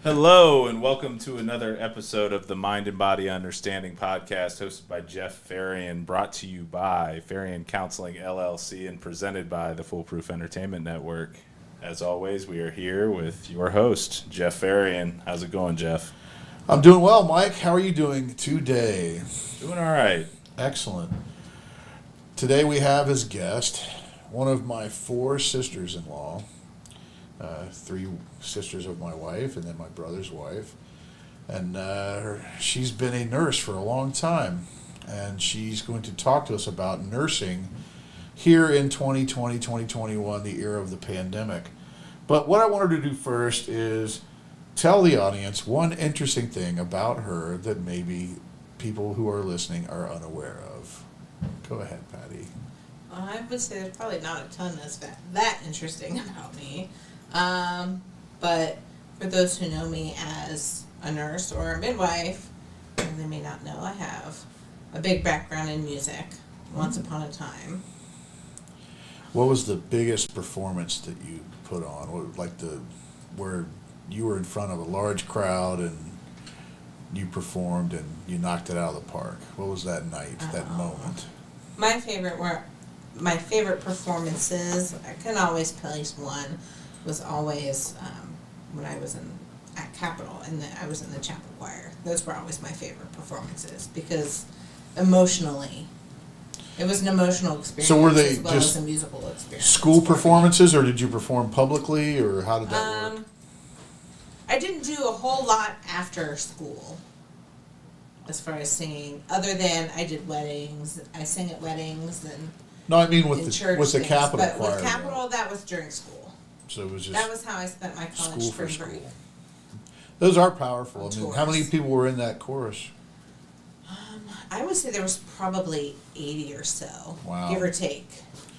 Hello, and welcome to another episode of the Mind and Body Understanding podcast, hosted by Jeff Pharion, brought to you by Pharion Counseling LLC, and presented by the Foolproof Entertainment Network. As always, we are here with your host, Jeff Pharion. How's it going, Jeff? I'm doing well, Mike. How are you doing today? Doing all right. Excellent. Today we have as guest one of my four sisters-in-law, three sisters of my wife, and then my brother's wife. And she's been a nurse for a long time, and she's going to talk to us about nursing here in 2020, 2021, the era of the pandemic. But what I want her to do first is tell the audience one interesting thing about her that maybe people who are listening are unaware of. Go ahead, Patty. Well, I would say there's probably not a ton that's that interesting about me. But for those who know me as a nurse or a midwife, and they may not know, I have a big background in music, once upon a time. What was the biggest performance that you put on? Where you were in front of a large crowd and you performed and you knocked it out of the park? What was that night, that moment? My favorite performances, I can always place one, was always when I was at Capitol and I was in the chapel choir. Those were always my favorite performances because emotionally, it was an emotional experience. So were they as well just as a musical experience. School performances, or did you perform publicly, or how did that work? I didn't do a whole lot after school as far as singing, other than I did weddings. I sang at weddings and No, I mean with in the church things, Capitol but choir. with Capitol, that was during school. So it was just That was how I spent my college school for spring break. school. Those are powerful. On I mean, how many tours. people were in that chorus? I would say there was probably 80 or so, Wow. give or take.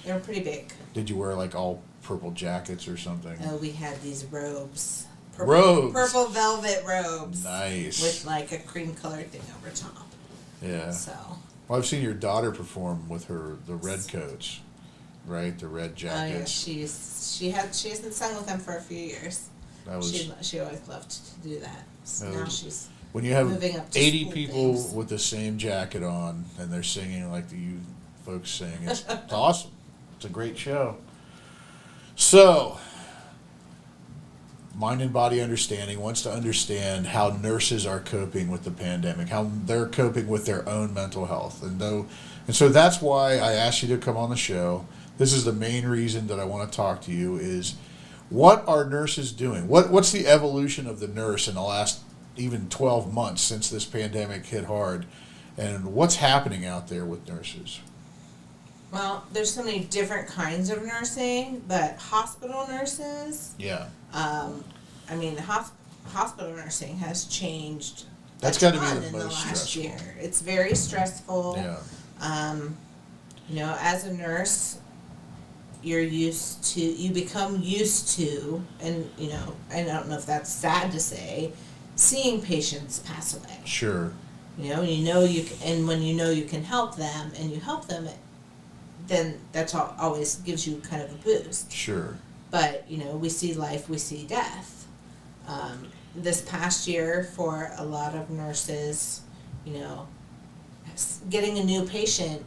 They were pretty big. Did you wear like all purple jackets or something? Oh, we had these robes. Robes. Purple velvet robes. Nice. With like a cream colored thing over top. Yeah. So. Well, I've seen your daughter perform with the red coats, right? The red jackets. Oh yeah, she hasn't sung with them for a few years. That was She always loved to do that. So That now was- she's when you have moving up to 80 school people things. with the same jacket on and they're singing like you folks sing. It's awesome. It's a great show. So, Mind and Body Understanding wants to understand how nurses are coping with the pandemic, how they're coping with their own mental health. And so that's why I asked you to come on the show. This is the main reason that I want to talk to you is what are nurses doing? What's the evolution of the nurse in the last even 12 months since this pandemic hit hard, and what's happening out there with nurses? Well, there's so many different kinds of nursing, but hospital nurses, Yeah. I mean, hospital nursing has changed. That's a gotta be ton the in most last stressful. year. It's very stressful. Yeah. You know, as a nurse, you become used to, and you know, I don't know if that's sad to say, seeing patients pass away. Sure. You know, and when you know you can help them, and you help them, then that's always gives you kind of a boost. Sure. But you know, we see life, we see death. This past year, for a lot of nurses, you know, getting a new patient,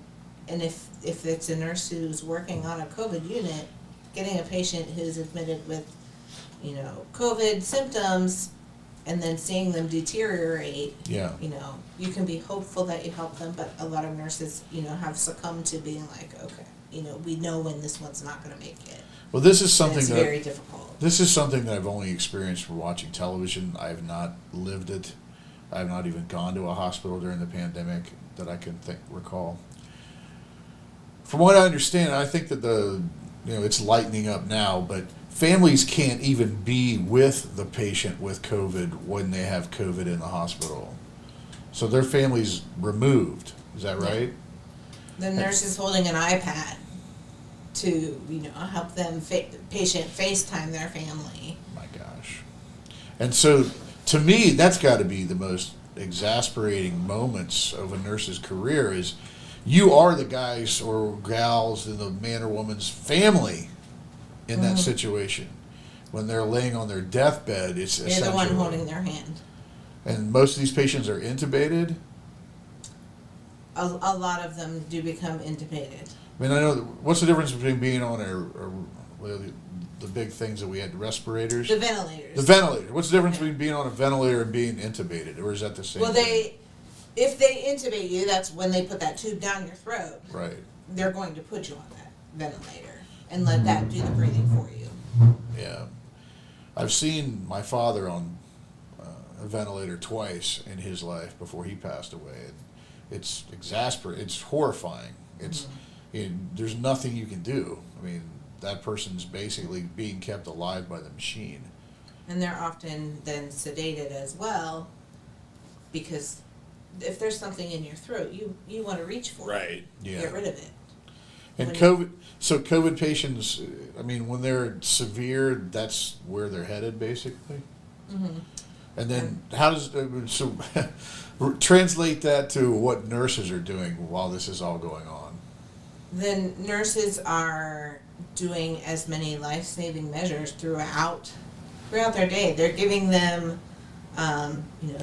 and if it's a nurse who's working on a COVID unit, getting a patient who's admitted with, you know, COVID symptoms, and then seeing them deteriorate, Yeah. you know, you can be hopeful that you help them, but a lot of nurses, you know, have succumbed to being like, okay, you know, we know when this one's not going to make it. Well, this is And something it's that very difficult. this is something that I've only experienced from watching television. I have not lived it. I have not even gone to a hospital during the pandemic that I can recall. From what I understand, I think that it's lightening up now, but families can't even be with the patient with COVID when they have COVID in the hospital. So their family's removed. Is that right? The nurse is holding an iPad to, you know, help them patient FaceTime their family. My gosh. And so, to me, that's got to be the most exasperating moments of a nurse's career is you are the guys or gals in the man or woman's family in that situation when they're laying on their deathbed, it's You're the one holding their hand. And most of these patients are intubated. A lot of them do become intubated. I mean, I know. What's the difference between being on the big things that we had, respirators? The ventilators. The ventilator. What's the difference between being on a ventilator and being intubated, or is that the same? Well, if they intubate you, that's when they put that tube down your throat. Right. They're going to put you on that ventilator and let that do the breathing for you. Yeah. I've seen my father on a ventilator twice in his life before he passed away. And it's exasperating. It's horrifying. It's there's nothing you can do. I mean, that person's basically being kept alive by the machine. And they're often then sedated as well, because if there's something in your throat, you want to reach for it. Yeah. Get rid of it. And COVID patients, I mean, when they're severe, that's where they're headed, basically. Mm-hmm. And then how does translate that to what nurses are doing while this is all going on? Then nurses are doing as many life-saving measures throughout their day. They're giving them,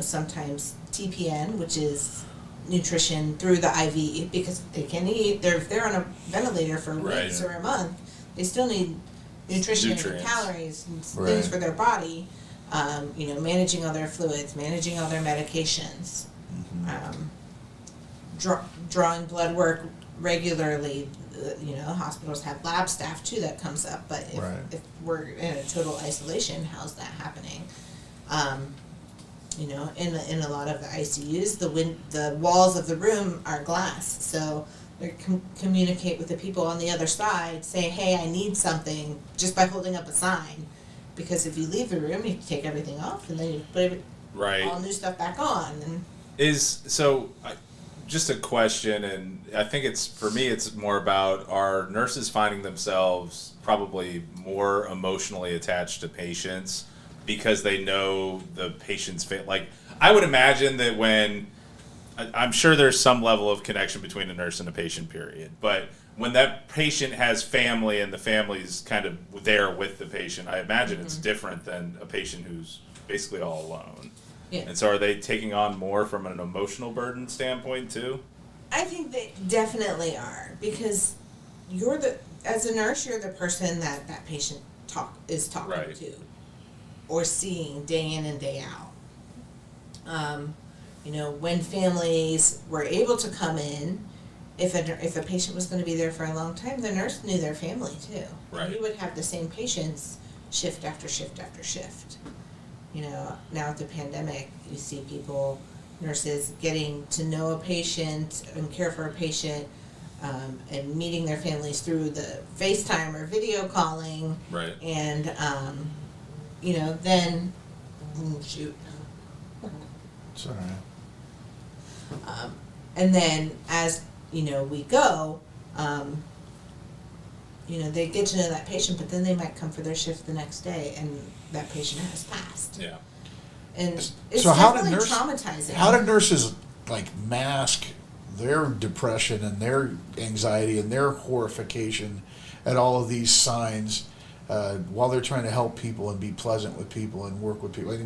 sometimes TPN, which is nutrition through the IV, because they can eat. If they're on a ventilator for weeks or a month, they still need nutrition and calories and things for their body. Managing all their fluids, managing all their medications, drawing blood work regularly. Hospitals have lab staff too that comes up, but if we're in a total isolation, how's that happening? In a lot of the ICUs, the walls of the room are glass, so they communicate with the people on the other side, say, "Hey, I need something," just by holding up a sign. Because if you leave the room, you take everything off, and then you put all new stuff back on. And just a question, and I think it's more about, are nurses finding themselves probably more emotionally attached to patients because they know the patient's fate? Like, I would imagine that I'm sure there's some level of connection between a nurse and a patient, period, but when that patient has family and the family's kind of there with the patient, I imagine it's different than a patient who's basically all alone. Yeah. And so are they taking on more from an emotional burden standpoint too? I think they definitely are, because as a nurse, you're the person that patient is talking to or seeing day in and day out. When families were able to come in, if a patient was going to be there for a long time, the nurse knew their family too. Right. And you would have the same patients shift after shift after shift. Now with the pandemic, you see nurses getting to know a patient and care for a patient, and meeting their families through the FaceTime or video calling. Right. And, then, shoot. It's all right. And then as we go, they get to know that patient, but then they might come for their shift the next day, and that patient has passed. Yeah. And it's so definitely traumatizing. How do nurses mask their depression and their anxiety and their horrification at all of these signs while they're trying to help people and be pleasant with people and work with people?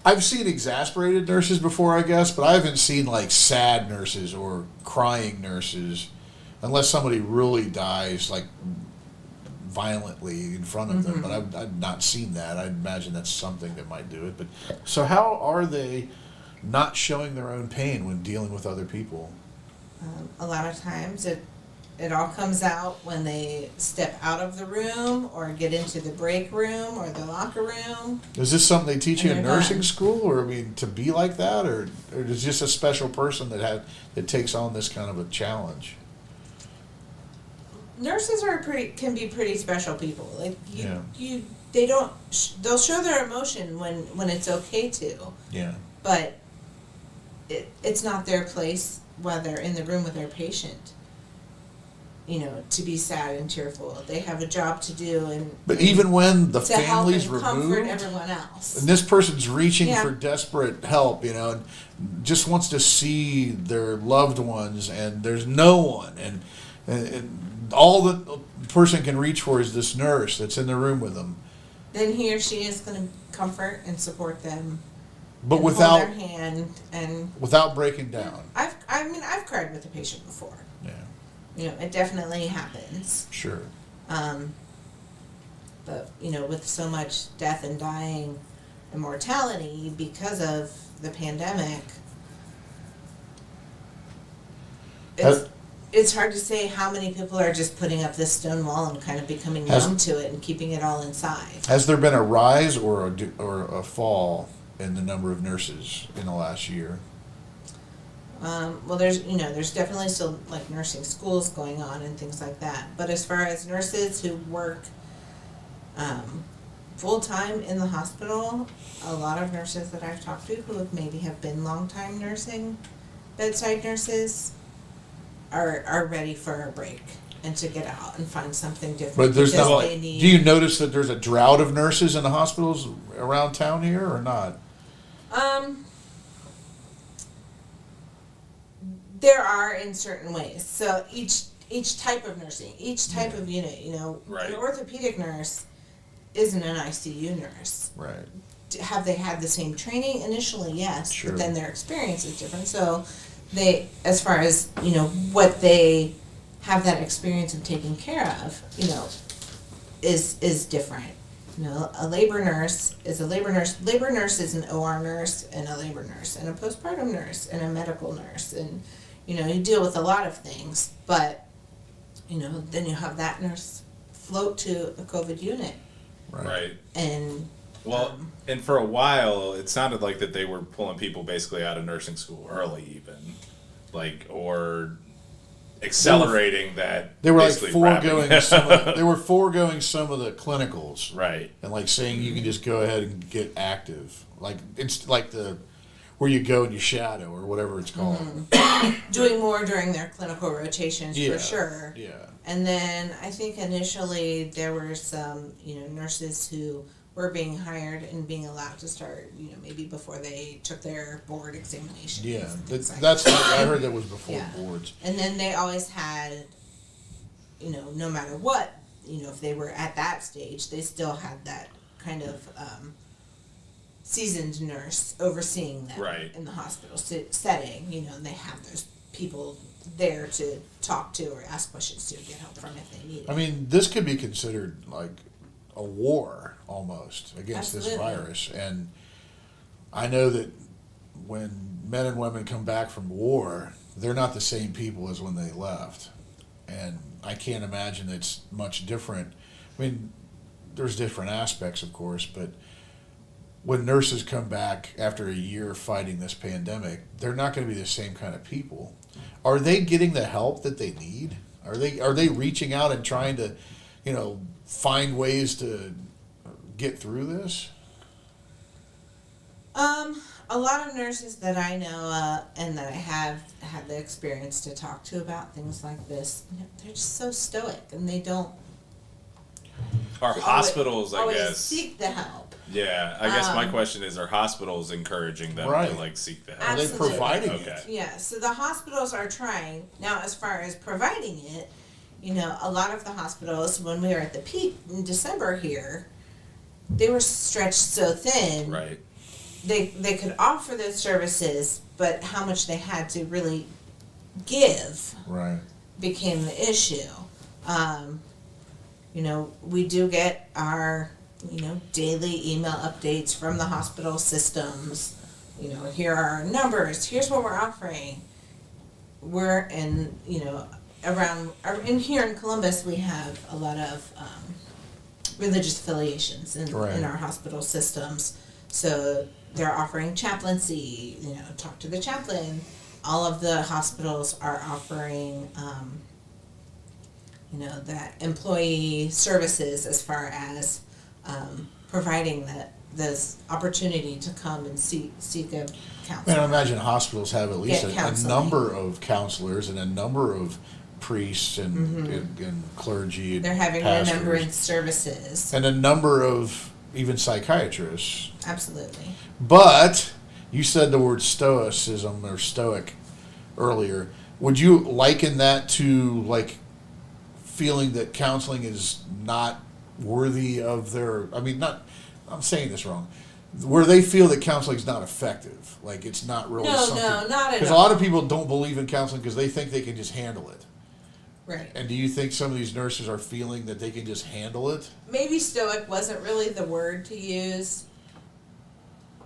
I've seen exasperated nurses before, I guess, but I haven't seen sad nurses or crying nurses, unless somebody really dies violently in front of them. But I've not seen that. I imagine that's something that might do it. But so how are they not showing their own pain when dealing with other people? A lot of times it all comes out when they step out of the room or get into the break room or the locker room. Is this something they teach you in nursing done. school, or to be like that, or is just a special person that takes on this kind of a challenge? Nurses can be pretty special people. They'll show their emotion when it's okay to. Yeah. But it's not their place while they're in the room with their patient, to be sad and tearful. They have a job to do, But even when the to help family's and removed, comfort everyone else. and this person's reaching for desperate help, and just wants to see their loved ones, and there's no one, and all the person can reach for is this nurse that's in the room with them. then he or she is going to comfort and support them, But and without hold their hand. And without breaking down. I've cried with a patient before. Yeah, You know, it definitely happens. sure. But you know, with so much death and dying and mortality because of the pandemic, it's hard to say how many people are just putting up this stone wall and kind of becoming numb to it and keeping it all inside. Has there been a rise or a fall in the number of nurses in the last year? Well, there's definitely still like nursing schools going on and things like that. But as far as nurses who work full time in the hospital, a lot of nurses that I've talked to who have been long time nursing, bedside nurses, are ready for a break and to get out and find something different. But there's because not. they need, Do you notice that there's a drought of nurses in the hospitals around town here, or not? There are in certain ways. So each type of nursing, each type of unit, you know, Right. an orthopedic nurse isn't an ICU nurse. Right. Have they had the same training initially? Yes, Sure. but then their experience is different. So they, as far as you know, what they have that experience of taking care of, you know, is different. You know, a labor nurse is a labor nurse. Labor nurse is an OR nurse and a labor nurse and a postpartum nurse and a medical nurse, and you know, you deal with a lot of things. But you know, then you have that nurse float to a COVID unit, Right. and Well, and for a while, it sounded like that they were pulling people basically out of nursing school early, even, like, or accelerating that. They were like basically foregoing wrapping- some. They were foregoing some of the clinicals, Right. and like saying you can just go ahead and get active. Like it's like the where you go and you shadow or whatever it's called. doing more during their clinical rotations Yeah. for sure. Yeah. And then I think initially there were some, you know, nurses who were being hired and being allowed to start, you know, maybe before they took their board examinations. Yeah. and things like That's that. I heard that was before Yeah. boards. And then they always had, you know, no matter what, you know, if they were at that stage, they still had that kind of seasoned nurse overseeing them Right. in the hospital setting. You know, and they have those people there to talk to or ask questions to get help from if they need it. I mean, this could be considered like a war almost against this Absolutely. virus. And I know that when men and women come back from war, they're not the same people as when they left. And I can't imagine it's much different. I mean, there's different aspects, of course, but when nurses come back after a year fighting this pandemic, they're not going to be the same kind of people. Are they getting the help that they need? Are they reaching out and trying to, you know, find ways to get through this? A lot of nurses that I know and that I have had the experience to talk to about things like this, you know, they're just so stoic and they don't Are hospitals, I always guess. seek the help. Yeah, I guess my question is: are hospitals encouraging them Right. to like seek the help? Are they Absolutely. providing Okay. it? Yeah, so the hospitals are trying. Now, as far as providing it, you know, a lot of the hospitals, when we were at the peak in December here, they were stretched so thin. Right. They could offer those services, but how much they had to really give Right. became the issue. You know, we do get our, you know, daily email updates from the hospital systems. You know, here are our numbers. Here's what we're offering. We're in, you know, in here in Columbus, we have a lot of religious affiliations in Right. our hospital systems. So they're offering chaplaincy. You know, talk to the chaplain. All of the hospitals are offering. You know, that employee services as far as providing this opportunity to come and seek a I counselor. mean, I imagine hospitals have at least Get a counseling. number of counselors and a number of priests and clergy and They're having pastors, remembrance services. and a number of even psychiatrists. Absolutely. But you said the word stoicism or stoic earlier. Would you liken that to like feeling that counseling is not worthy of their, I mean, not, I'm saying this wrong, where they feel that counseling is not effective, like it's not really something. No, not at Because a all. lot of people don't believe in counseling because they think they can just handle it. Right. And do you think some of these nurses are feeling that they can just handle it? Maybe stoic wasn't really the word to use.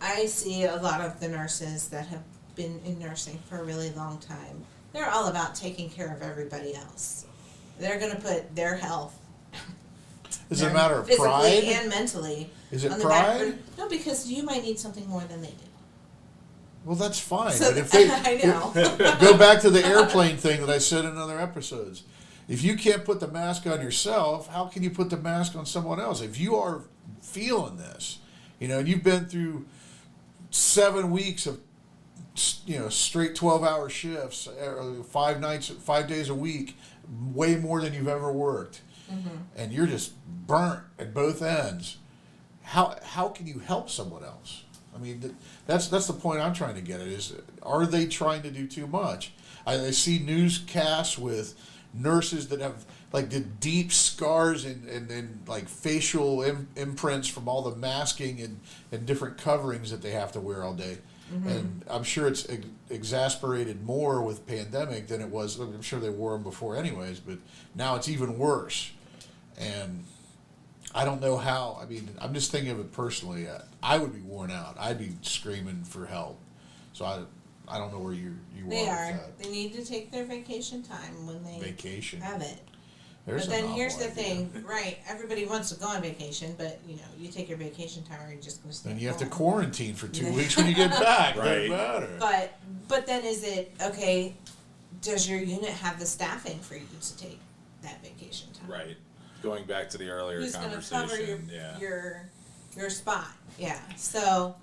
I see a lot of the nurses that have been in nursing for a really long time. They're all about taking care of everybody else. They're going to put their health. Is it a matter of physically pride? and mentally. Is it on the back pride? burner. No, because you might need something more than they do. Well, that's fine. So but if they I know. go back to the airplane thing that I said in other episodes, if you can't put the mask on yourself, how can you put the mask on someone else? If you are feeling this, and you've been through 7 weeks of, straight 12-hour shifts, 5 days a week, way more than you've ever worked, and you're just burnt at both ends, how can you help someone else? I mean, that's the point I'm trying to get at, is are they trying to do too much? I see newscasts with nurses that have like the deep scars and like facial imprints from all the masking and different coverings that they have to wear all day. And I'm sure it's exasperated more with pandemic than it was. I'm sure they wore them before anyways, but now it's even worse. And I don't know how. I mean, I'm just thinking of it personally. I would be worn out. I'd be screaming for help. So I don't know where you They are are. with that. They need to take their vacation time when they Vacation. have it. There's But a then here's the novel idea. thing, right? Everybody wants to go on vacation, but you take your vacation time, or you're just going to stay. Then you have to home. quarantine for 2 weeks when you get back. Right. Doesn't matter. But then is it okay? Does your unit have the staffing for you to take that vacation time? Right. Going back to the earlier Who's going to conversation. cover your spot? Yeah. So,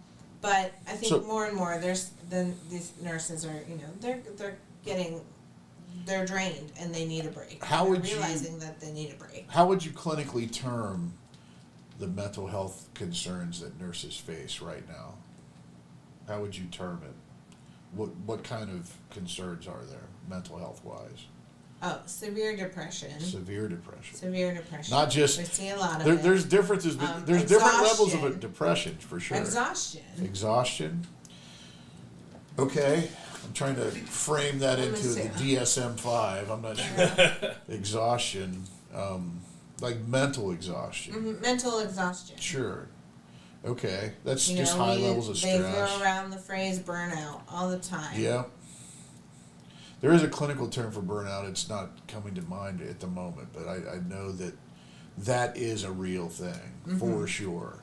but I think So- more and more these nurses are they're drained and they need a break. How They're would you- realizing that they need a break? How would you clinically term the mental health concerns that nurses face right now? How would you term it? What kind of concerns are there, mental health wise? Oh, severe depression. Severe depression. Severe depression. Not just we see a lot of there, it. there's differences. There's different levels exhaustion. of depression for sure. Exhaustion. Exhaustion. Okay, I'm trying to frame that Let me into see. the DSM-5. I'm not sure. Exhaustion, like mental exhaustion. Mental exhaustion. Sure. Okay, that's You just know, high levels of They stress. throw around the phrase burnout all the time. Yeah. There is a clinical term for burnout. It's not coming to mind at the moment, but I know that is a real thing for sure.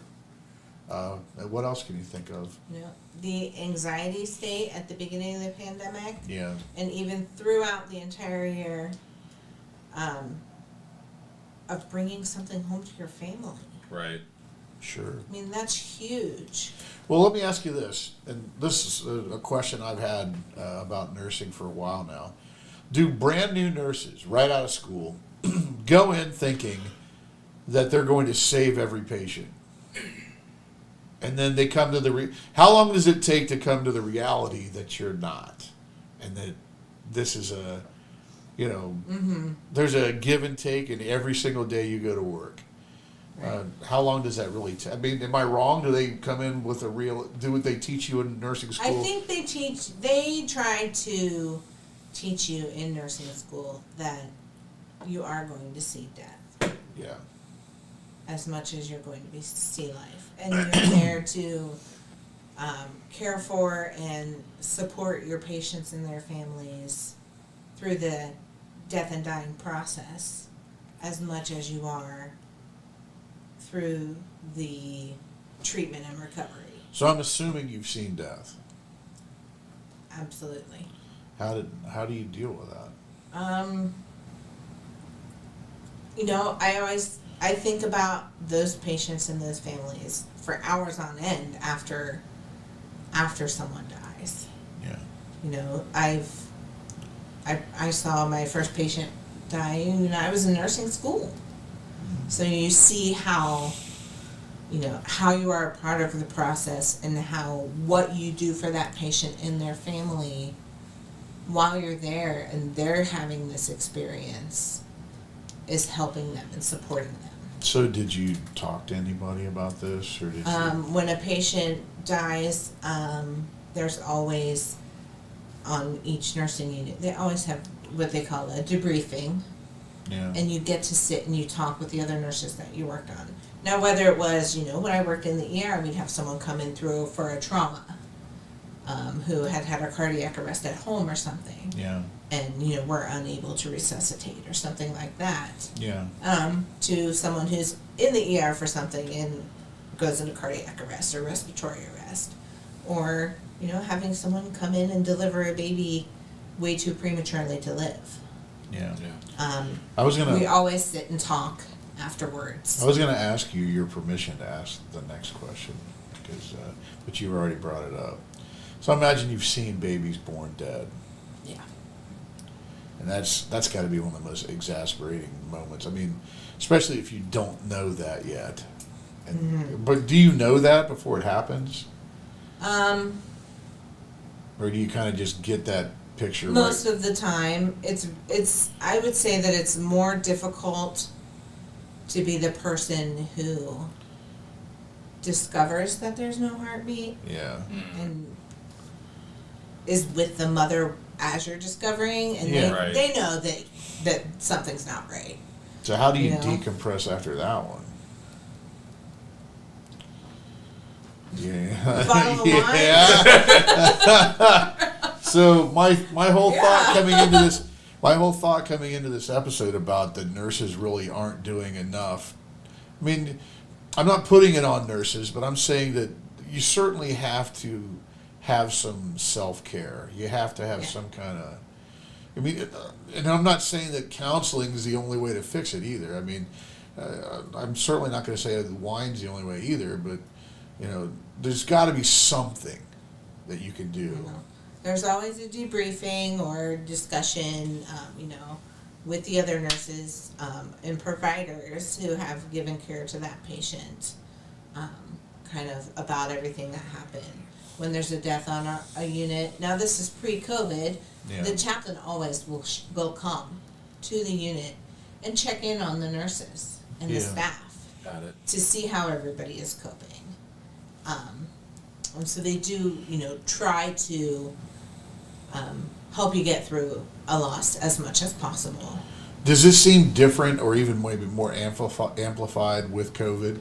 What else can you think of? You know, the anxiety state at the beginning of the pandemic, Yeah. and even throughout the entire year, of bringing something home to your family. Right. Sure. I mean, that's huge. Well, let me ask you this, and this is a question I've had about nursing for a while now. Do brand new nurses, right out of school, go in thinking that they're going to save every patient? And then they come to how long does it take to come to the reality that you're not? And that this is there's a give and take in every single day you go to work. Right. How long does that really take? I mean, am I wrong? Do they come in with do what they teach you in nursing school? I think they try to teach you in nursing school that you are going to see death Yeah. as much as you're going to see life. And you're there to care for and support your patients and their families through the death and dying process as much as you are through the treatment and recovery. So I'm assuming you've seen death. Absolutely. How do you deal with that? I think about those patients and those families for hours on end after someone dies. Yeah. You know, I saw my first patient die when I was in nursing school. So you see how you are a part of the process and what you do for that patient and their family while you're there and they're having this experience is helping them and supporting them. So did you talk to anybody about this, or did you? When a patient dies, there's always, on each nursing unit, they always have what they call a debriefing. Yeah. And you get to sit and you talk with the other nurses that you worked on. Now, whether it was, when I worked in the ER, we'd have someone come in through for a trauma, who had had a cardiac arrest at home or something. Yeah. And, were unable to resuscitate or something like that. Yeah. To someone who's in the ER for something and goes into cardiac arrest or respiratory arrest. Or, having someone come in and deliver a baby way too prematurely to live. Yeah. Yeah. We always sit and talk afterwards. I was gonna ask you your permission to ask the next question, because but you already brought it up. So I imagine you've seen babies born dead. Yeah. And that's got to be one of the most exasperating moments. I mean, especially if you don't know that yet. And, But do you know that before it happens? Or do you kind of just get that picture? Most of the time, it's. I would say that it's more difficult to be the person who discovers that there's no heartbeat. Yeah. And is with the mother as you're discovering, and Yeah. they know that something's not right. So how do you decompress after that one? Yeah. Bottle of wine? Yeah. So my whole thought coming into this episode about the nurses really aren't doing enough. I mean, I'm not putting it on nurses, but I'm saying that you certainly have to have some self-care. You have to have some kind of, I mean, and I'm not saying that counseling is the only way to fix it either. I mean, I'm certainly not going to say that wine's the only way either, but, there's got to be something that you can do. There's always a debriefing or discussion, with the other nurses and providers who have given care to that patient, kind of about everything that happened. When there's a death on a unit, now this is pre-COVID, the chaplain always will come to the unit and check in on the nurses and the staff. Got it. To see how everybody is coping. And so they do, try to help you get through a loss as much as possible. Does this seem different or even maybe more amplified with COVID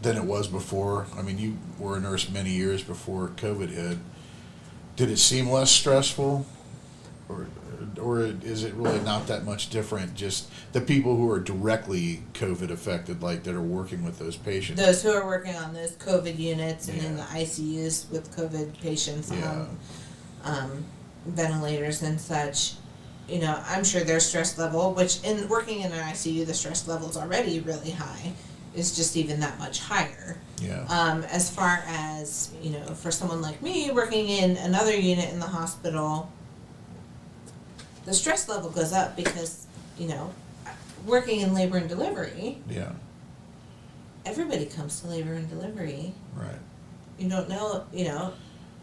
than it was before? I mean, you were a nurse many years before COVID hit. Did it seem less stressful? Or is it really not that much different, just the people who are directly COVID affected, like that are working with those patients? Those who are working on those COVID units and in the ICUs with COVID patients on ventilators and such, I'm sure their stress level, which in working in an ICU, the stress level is already really high, is just even that much higher. Yeah. As far as, for someone like me working in another unit in the hospital, the stress level goes up because, working in labor and delivery, everybody comes to labor and delivery. Right. You don't know,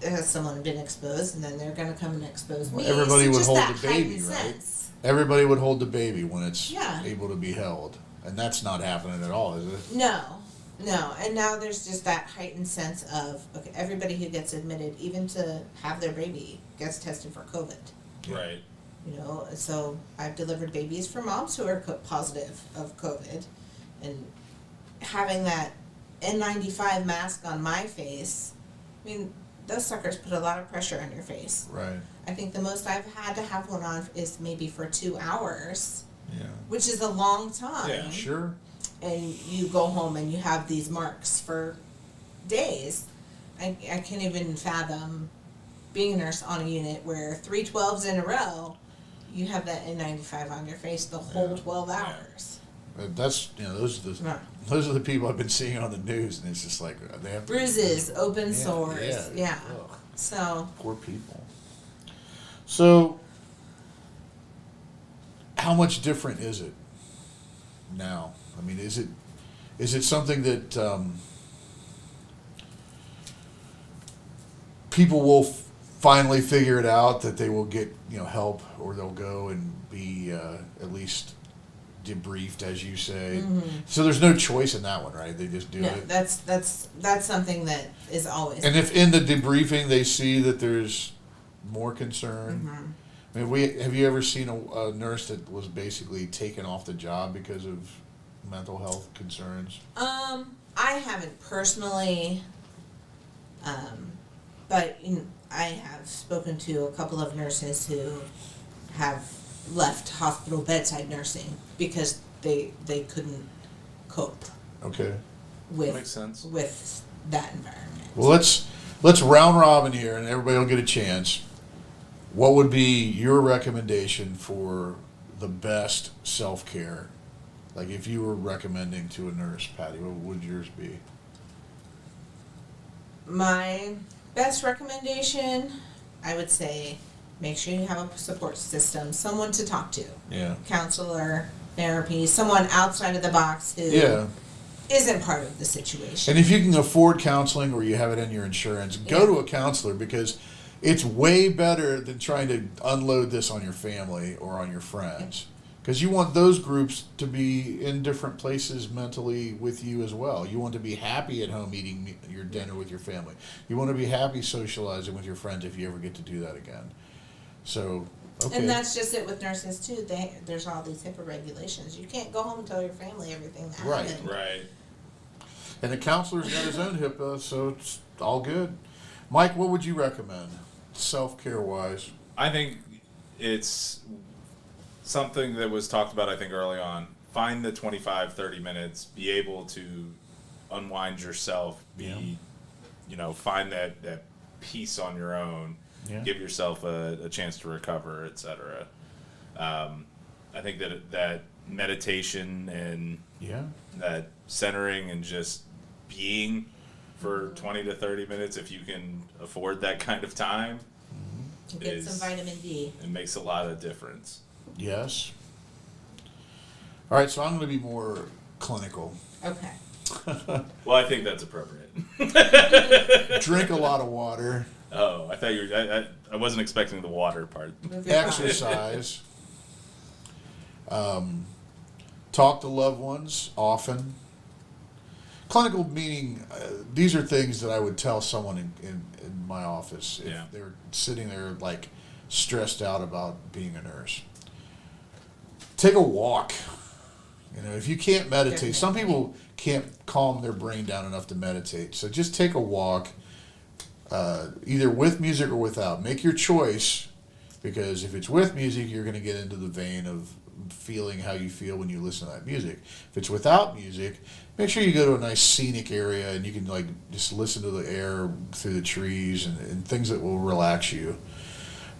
has someone been exposed, and then they're going to come and expose me. Everybody would just hold that the baby, heightened right? sense. Everybody would hold the baby when it's Yeah. able to be held. And that's not happening at all, is it? No. And now there's just that heightened sense of, okay, everybody who gets admitted, even to have their baby, gets tested for COVID. Right. So I've delivered babies for moms who are positive of COVID, and having that N95 mask on my face, I mean, those suckers put a lot of pressure on your face. Right. I think the most I've had to have one on is maybe for 2 hours, Yeah. which is a long time. Yeah. Sure. And you go home and you have these marks for days. I can't even fathom being a nurse on a unit where 3 12s in a row, you have that N95 on your face the whole 12 hours. That's those are the people I've been seeing on the news, and it's just like they have Bruises, open sores, yeah. Ugh. So Poor people. So, how much different is it now? I mean, is it something that people will finally figure it out, that they will get help, or they'll go and be at least debriefed, as you say. So there's no choice in that one, right? They just do No, it. that's something that is always. And if in the debriefing they see that there's more concern, I mean, have you ever seen a nurse that was basically taken off the job because of mental health concerns? I haven't personally, but I have spoken to a couple of nurses who have left hospital bedside nursing because they couldn't cope Okay. with Makes sense. with that environment. Well, let's round robin here, and everybody will get a chance. What would be your recommendation for the best self-care? Like if you were recommending to a nurse, Patty, what would yours be? My best recommendation, I would say, make sure you have a support system, someone to talk to, Yeah. counselor, therapy, someone outside of the box who Yeah. isn't part of the situation. And if you can afford counseling or you have it in your insurance, go to a counselor, because it's way better than trying to unload this on your family or on your friends. Because you want those groups to be in different places mentally with you as well. You want to be happy at home eating your dinner with your family. You want to be happy socializing with your friends if you ever get to do that again. So, okay. And that's just it with nurses too. There's all these HIPAA regulations. You can't go home and tell your family everything that Right. happened. Right. And the counselor's got his own HIPAA, so it's all good. Mike, what would you recommend, self-care wise? I think it's something that was talked about, I think, early on. Find the 25, 30 minutes, be able to unwind yourself, find that peace on your own, give yourself a chance to recover, etc. I think that meditation and that centering and just being for 20 to 30 minutes, if you can afford that kind of time, Get some vitamin D. It makes a lot of difference. Yes. All right, so I'm going to be more clinical. Okay. Well, I think that's appropriate. Drink a lot of water. Oh, I thought you were. I wasn't expecting the water part. Exercise. Talk to loved ones often. Clinical meaning, these are things that I would tell someone in my office if they're sitting there like stressed out about being a nurse. Take a walk. If you can't meditate, some people can't calm their brain down enough to meditate. So just take a walk, either with music or without. Make your choice, because if it's with music, you're going to get into the vein of feeling how you feel when you listen to that music. If it's without music, make sure you go to a nice scenic area and you can just listen to the air through the trees and things that will relax you.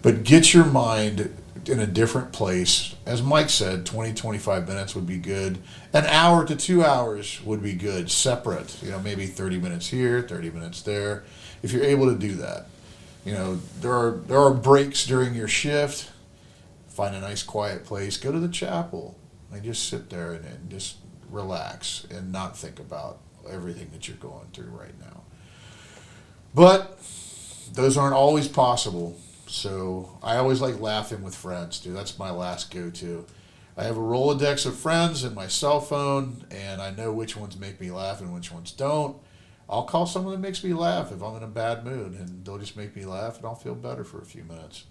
But get your mind in a different place. As Mike said, 20, 25 minutes would be good. An hour to 2 hours would be good, separate. Maybe 30 minutes here, 30 minutes there. If you're able to do that. There are breaks during your shift. Find a nice quiet place. Go to the chapel and just sit there and just relax and not think about everything that you're going through right now. But those aren't always possible. So I always like laughing with friends, dude. That's my last go-to. I have a Rolodex of friends in my cell phone, and I know which ones make me laugh and which ones don't. I'll call someone that makes me laugh if I'm in a bad mood, and they'll just make me laugh, and I'll feel better for a few minutes.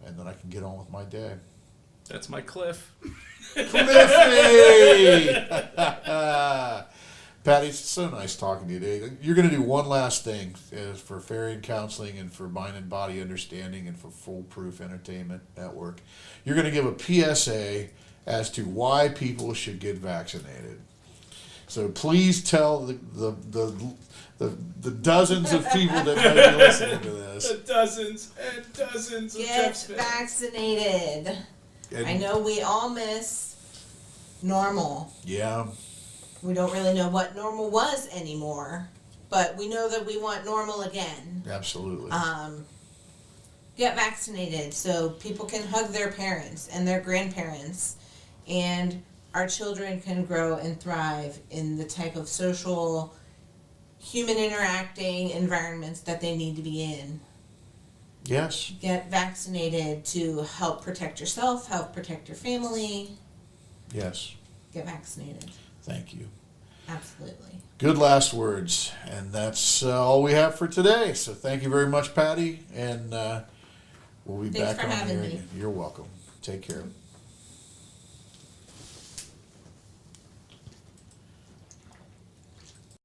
And then I can get on with my day. That's my Cliff. Cliffy! Patty, it's so nice talking to you today. You're going to do one last thing for Pharion Counseling and for Mind and Body Understanding and for Foolproof Entertainment Network. You're going to give a PSA as to why people should get vaccinated. So please tell the dozens of people that might be listening to this. The dozens and dozens of Get vaccinated. I know we all miss normal. Yeah. We don't really know what normal was anymore, but we know that we want normal again. Absolutely. Get vaccinated so people can hug their parents and their grandparents, and our children can grow and thrive in the type of social, human interacting environments that they need to be in. Yes. Get vaccinated to help protect yourself, help protect your family. Yes. get vaccinated. Thank you. Absolutely. Good last words. And that's all we have for today. So thank you very much, Patty. And we'll be Thanks back for on having here me. again. You're welcome. Take care.